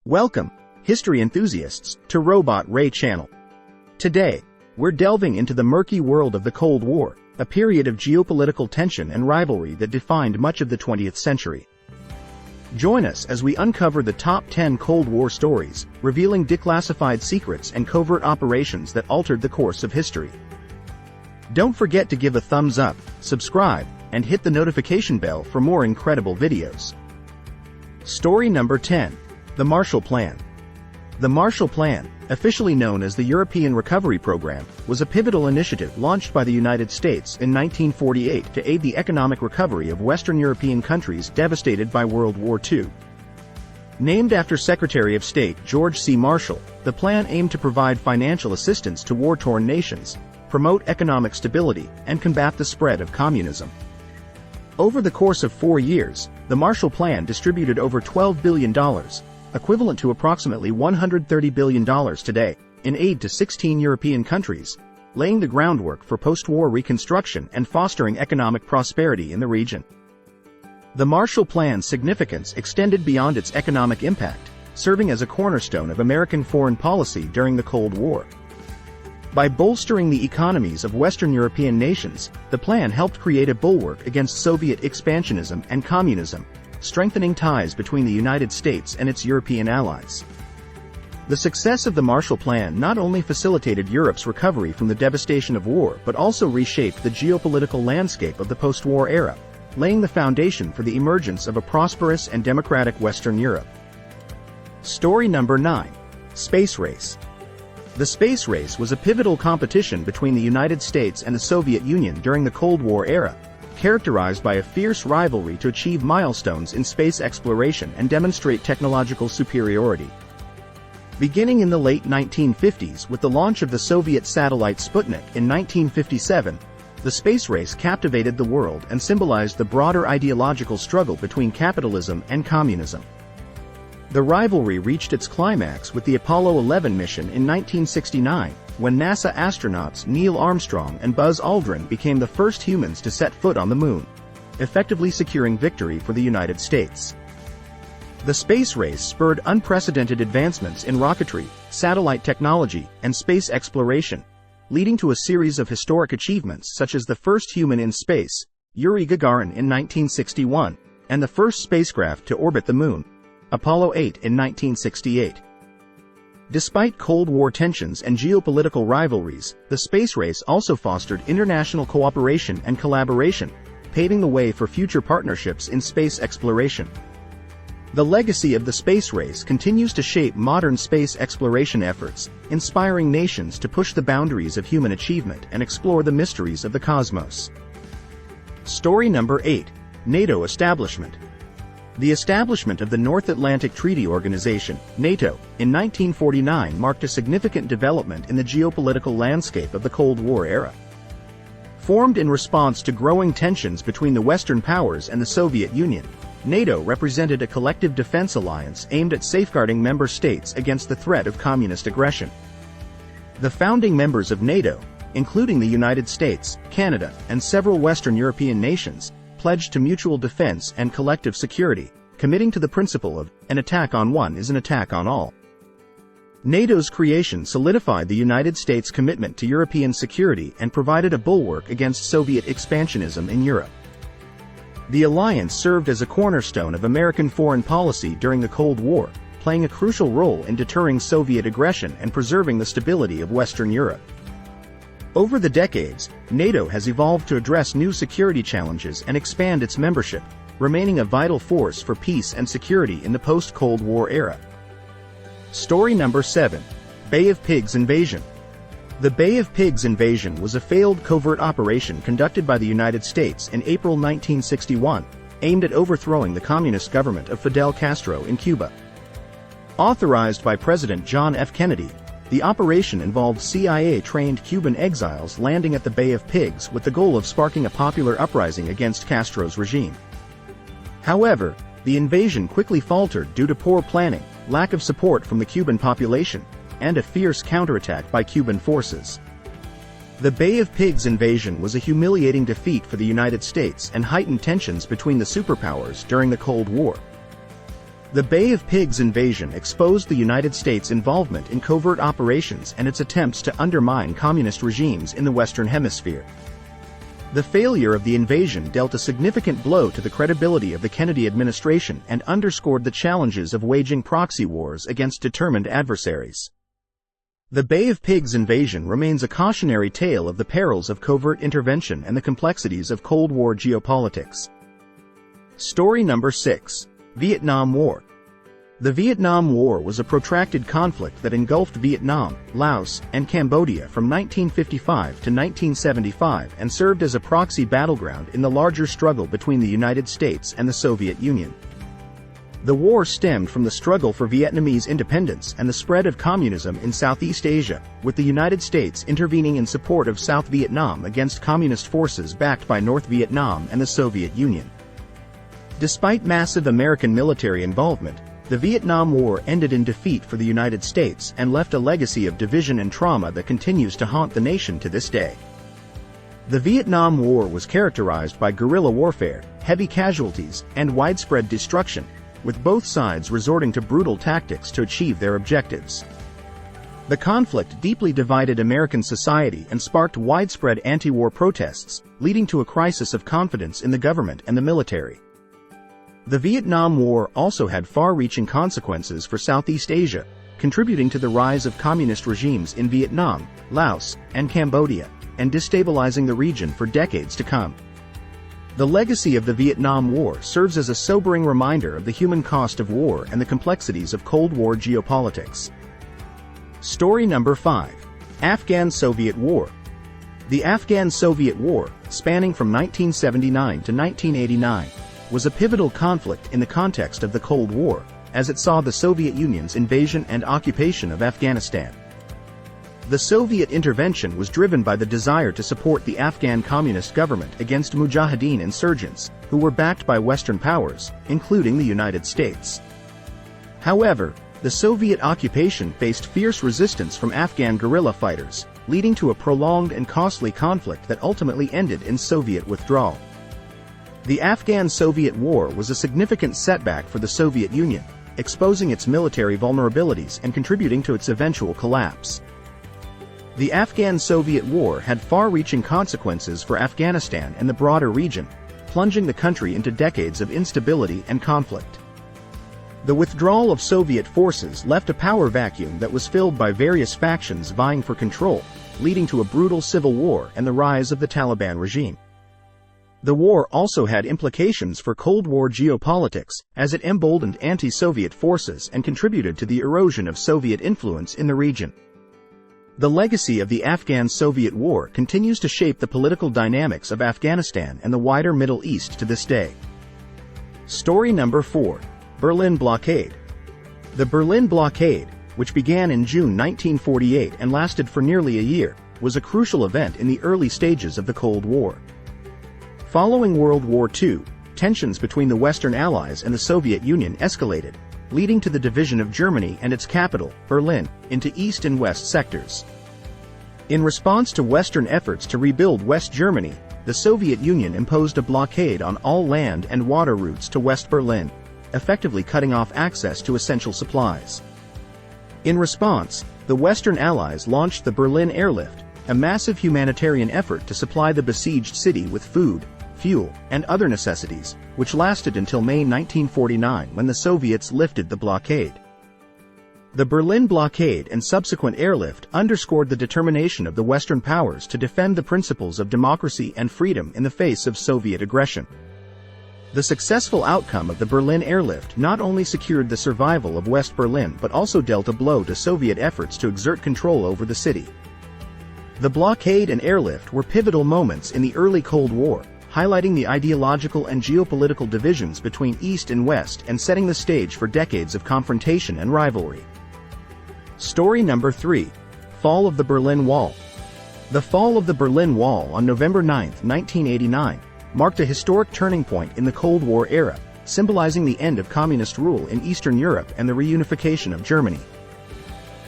Welcome, history enthusiasts, to RobotRay channel. Today, we're delving into the murky world of the Cold War, a period of geopolitical tension and rivalry that defined much of the 20th century. Join us as we uncover the top 10 Cold War stories, revealing declassified secrets and covert operations that altered the course of history. Don't forget to give a thumbs up, subscribe, and hit the notification bell for more incredible videos. Story number 10. The Marshall Plan. The Marshall Plan, officially known as the European Recovery Program, was a pivotal initiative launched by the United States in 1948 to aid the economic recovery of Western European countries devastated by World War II. Named after Secretary of State George C. Marshall, the plan aimed to provide financial assistance to war-torn nations, promote economic stability, and combat the spread of communism. Over the course of 4 years, the Marshall Plan distributed over $12 billion, equivalent to approximately $130 billion today, in aid to 16 European countries, laying the groundwork for post-war reconstruction and fostering economic prosperity in the region. The Marshall Plan's significance extended beyond its economic impact, serving as a cornerstone of American foreign policy during the Cold War. By bolstering the economies of Western European nations, the plan helped create a bulwark against Soviet expansionism and communism, strengthening ties between the United States and its European allies. The success of the Marshall Plan not only facilitated Europe's recovery from the devastation of war but also reshaped the geopolitical landscape of the post-war era, laying the foundation for the emergence of a prosperous and democratic Western Europe. Story number 9. Space Race. The space race was a pivotal competition between the United States and the Soviet Union during the Cold War era, characterized by a fierce rivalry to achieve milestones in space exploration and demonstrate technological superiority. Beginning in the late 1950s with the launch of the Soviet satellite Sputnik in 1957, the space race captivated the world and symbolized the broader ideological struggle between capitalism and communism. The rivalry reached its climax with the Apollo 11 mission in 1969, when NASA astronauts Neil Armstrong and Buzz Aldrin became the first humans to set foot on the moon, effectively securing victory for the United States. The space race spurred unprecedented advancements in rocketry, satellite technology, and space exploration, leading to a series of historic achievements such as the first human in space, Yuri Gagarin in 1961, and the first spacecraft to orbit the moon, Apollo 8 in 1968. Despite Cold War tensions and geopolitical rivalries, the space race also fostered international cooperation and collaboration, paving the way for future partnerships in space exploration. The legacy of the space race continues to shape modern space exploration efforts, inspiring nations to push the boundaries of human achievement and explore the mysteries of the cosmos. Story number 8. NATO Establishment. The establishment of the North Atlantic Treaty Organization, NATO, in 1949 marked a significant development in the geopolitical landscape of the Cold War era. Formed in response to growing tensions between the Western powers and the Soviet Union, NATO represented a collective defense alliance aimed at safeguarding member states against the threat of communist aggression. The founding members of NATO, including the United States, Canada, and several Western European nations, pledged to mutual defense and collective security, committing to the principle of, an attack on one is an attack on all. NATO's creation solidified the United States' commitment to European security and provided a bulwark against Soviet expansionism in Europe. The alliance served as a cornerstone of American foreign policy during the Cold War, playing a crucial role in deterring Soviet aggression and preserving the stability of Western Europe. Over the decades, NATO has evolved to address new security challenges and expand its membership, remaining a vital force for peace and security in the post-Cold War era. Story number 7. Bay of Pigs Invasion. The Bay of Pigs invasion was a failed covert operation conducted by the United States in April 1961, aimed at overthrowing the communist government of Fidel Castro in Cuba. Authorized by President John F. Kennedy, the operation involved CIA-trained Cuban exiles landing at the Bay of Pigs with the goal of sparking a popular uprising against Castro's regime. However, the invasion quickly faltered due to poor planning, lack of support from the Cuban population, and a fierce counterattack by Cuban forces. The Bay of Pigs invasion was a humiliating defeat for the United States and heightened tensions between the superpowers during the Cold War. The Bay of Pigs invasion exposed the United States' involvement in covert operations and its attempts to undermine communist regimes in the Western Hemisphere. The failure of the invasion dealt a significant blow to the credibility of the Kennedy administration and underscored the challenges of waging proxy wars against determined adversaries. The Bay of Pigs invasion remains a cautionary tale of the perils of covert intervention and the complexities of Cold War geopolitics. Story number 6. Vietnam War. The Vietnam War was a protracted conflict that engulfed Vietnam, Laos, and Cambodia from 1955 to 1975 and served as a proxy battleground in the larger struggle between the United States and the Soviet Union. The war stemmed from the struggle for Vietnamese independence and the spread of communism in Southeast Asia, with the United States intervening in support of South Vietnam against communist forces backed by North Vietnam and the Soviet Union. Despite massive American military involvement, the Vietnam War ended in defeat for the United States and left a legacy of division and trauma that continues to haunt the nation to this day. The Vietnam War was characterized by guerrilla warfare, heavy casualties, and widespread destruction, with both sides resorting to brutal tactics to achieve their objectives. The conflict deeply divided American society and sparked widespread anti-war protests, leading to a crisis of confidence in the government and the military. The Vietnam War also had far-reaching consequences for Southeast Asia, contributing to the rise of communist regimes in Vietnam, Laos, and Cambodia, and destabilizing the region for decades to come. The legacy of the Vietnam War serves as a sobering reminder of the human cost of war and the complexities of Cold War geopolitics. Story number 5. Afghan Soviet War. The Afghan Soviet War, spanning from 1979 to 1989, was a pivotal conflict in the context of the Cold War, as it saw the Soviet Union's invasion and occupation of Afghanistan. The Soviet intervention was driven by the desire to support the Afghan communist government against Mujahideen insurgents, who were backed by Western powers, including the United States. However, the Soviet occupation faced fierce resistance from Afghan guerrilla fighters, leading to a prolonged and costly conflict that ultimately ended in Soviet withdrawal. The Afghan Soviet War was a significant setback for the Soviet Union, exposing its military vulnerabilities and contributing to its eventual collapse. The Afghan Soviet War had far-reaching consequences for Afghanistan and the broader region, plunging the country into decades of instability and conflict. The withdrawal of Soviet forces left a power vacuum that was filled by various factions vying for control, leading to a brutal civil war and the rise of the Taliban regime. The war also had implications for Cold War geopolitics, as it emboldened anti-Soviet forces and contributed to the erosion of Soviet influence in the region. The legacy of the Afghan Soviet War continues to shape the political dynamics of Afghanistan and the wider Middle East to this day. Story number 4. Berlin Blockade. The Berlin Blockade, which began in June 1948 and lasted for nearly a year, was a crucial event in the early stages of the Cold War. Following World War II, tensions between the Western Allies and the Soviet Union escalated, leading to the division of Germany and its capital, Berlin, into East and West sectors. In response to Western efforts to rebuild West Germany, the Soviet Union imposed a blockade on all land and water routes to West Berlin, effectively cutting off access to essential supplies. In response, the Western Allies launched the Berlin Airlift, a massive humanitarian effort to supply the besieged city with food, fuel, and other necessities, which lasted until May 1949 when the Soviets lifted the blockade. The Berlin blockade and subsequent airlift underscored the determination of the Western powers to defend the principles of democracy and freedom in the face of Soviet aggression. The successful outcome of the Berlin airlift not only secured the survival of West Berlin but also dealt a blow to Soviet efforts to exert control over the city. The blockade and airlift were pivotal moments in the early Cold War, highlighting the ideological and geopolitical divisions between East and West and setting the stage for decades of confrontation and rivalry. Story number 3. Fall of the Berlin Wall. The fall of the Berlin Wall on November 9, 1989, marked a historic turning point in the Cold War era, symbolizing the end of communist rule in Eastern Europe and the reunification of Germany.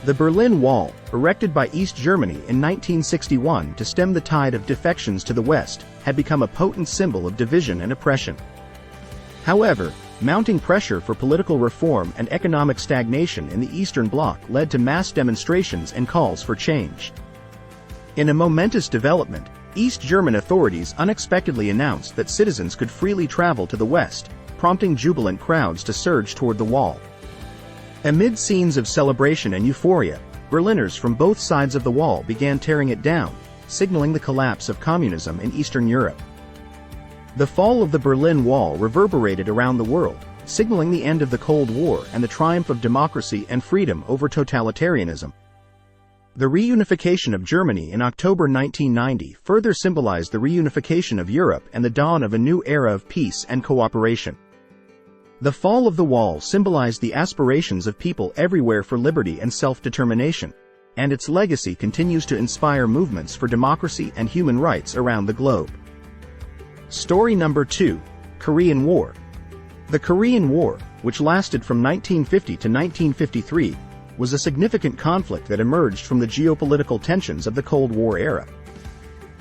The Berlin Wall, erected by East Germany in 1961 to stem the tide of defections to the West, had become a potent symbol of division and oppression. However, Mounting pressure for political reform and economic stagnation in the Eastern Bloc led to mass demonstrations and calls for change. In a momentous development, East German authorities unexpectedly announced that citizens could freely travel to the west, prompting jubilant crowds to surge toward the wall. Amid scenes of celebration and euphoria, Berliners from both sides of the wall began tearing it down, signaling the collapse of communism in Eastern Europe. The fall of the Berlin Wall reverberated around the world, signaling the end of the Cold War and the triumph of democracy and freedom over totalitarianism. The reunification of Germany in October 1990 further symbolized the reunification of Europe and the dawn of a new era of peace and cooperation. The fall of the wall symbolized the aspirations of people everywhere for liberty and self-determination, and its legacy continues to inspire movements for democracy and human rights around the globe. Story number 2. Korean War. The Korean War, which lasted from 1950 to 1953, was a significant conflict that emerged from the geopolitical tensions of the Cold War era.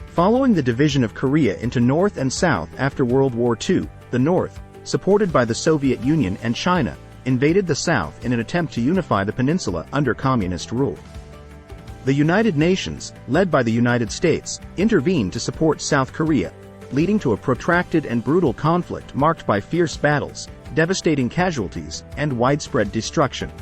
Following the division of Korea into North and South after World War II, the North, supported by the Soviet Union and China, invaded the South in an attempt to unify the peninsula under communist rule. The United Nations, led by the United States, intervened to support South Korea, leading to a protracted and brutal conflict marked by fierce battles, devastating casualties, and widespread destruction.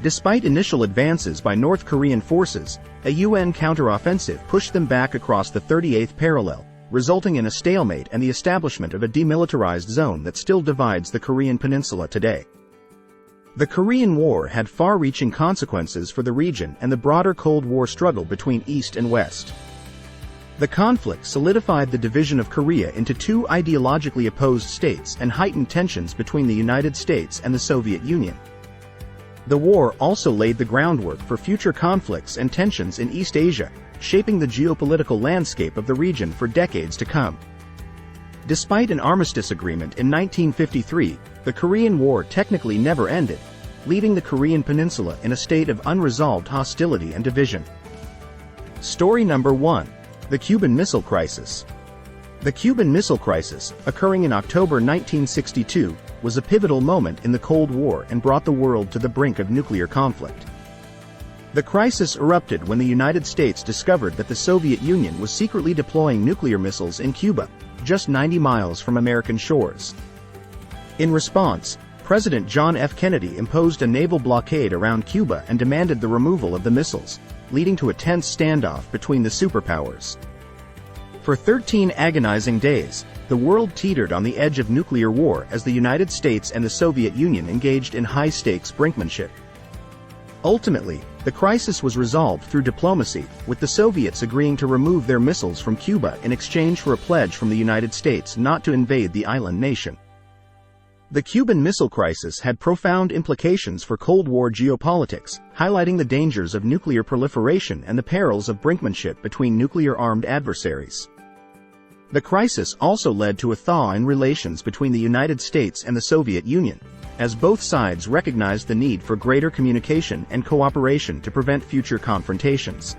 Despite initial advances by North Korean forces, a UN counteroffensive pushed them back across the 38th parallel, resulting in a stalemate and the establishment of a demilitarized zone that still divides the Korean peninsula today. The Korean War had far-reaching consequences for the region and the broader Cold War struggle between East and West. The conflict solidified the division of Korea into two ideologically opposed states and heightened tensions between the United States and the Soviet Union. The war also laid the groundwork for future conflicts and tensions in East Asia, shaping the geopolitical landscape of the region for decades to come. Despite an armistice agreement in 1953, the Korean War technically never ended, leaving the Korean peninsula in a state of unresolved hostility and division. Story number 1. The Cuban Missile Crisis. The Cuban Missile Crisis, occurring in October 1962, was a pivotal moment in the Cold War and brought the world to the brink of nuclear conflict. The crisis erupted when the United States discovered that the Soviet Union was secretly deploying nuclear missiles in Cuba, just 90 miles from American shores. In response, President John F. Kennedy imposed a naval blockade around Cuba and demanded the removal of the missiles, leading to a tense standoff between the superpowers. For 13 agonizing days, the world teetered on the edge of nuclear war as the United States and the Soviet Union engaged in high-stakes brinkmanship. Ultimately, the crisis was resolved through diplomacy, with the Soviets agreeing to remove their missiles from Cuba in exchange for a pledge from the United States not to invade the island nation. The Cuban Missile Crisis had profound implications for Cold War geopolitics, highlighting the dangers of nuclear proliferation and the perils of brinkmanship between nuclear-armed adversaries. The crisis also led to a thaw in relations between the United States and the Soviet Union, as both sides recognized the need for greater communication and cooperation to prevent future confrontations.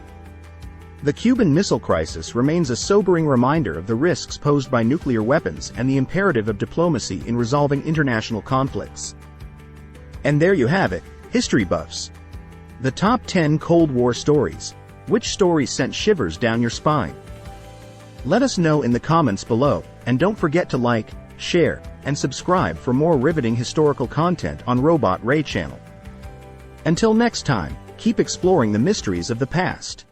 The Cuban Missile Crisis remains a sobering reminder of the risks posed by nuclear weapons and the imperative of diplomacy in resolving international conflicts. And there you have it, history buffs. The top 10 Cold War stories. Which story sent shivers down your spine? Let us know in the comments below, and don't forget to like, share, and subscribe for more riveting historical content on RobotRay channel. Until next time, keep exploring the mysteries of the past.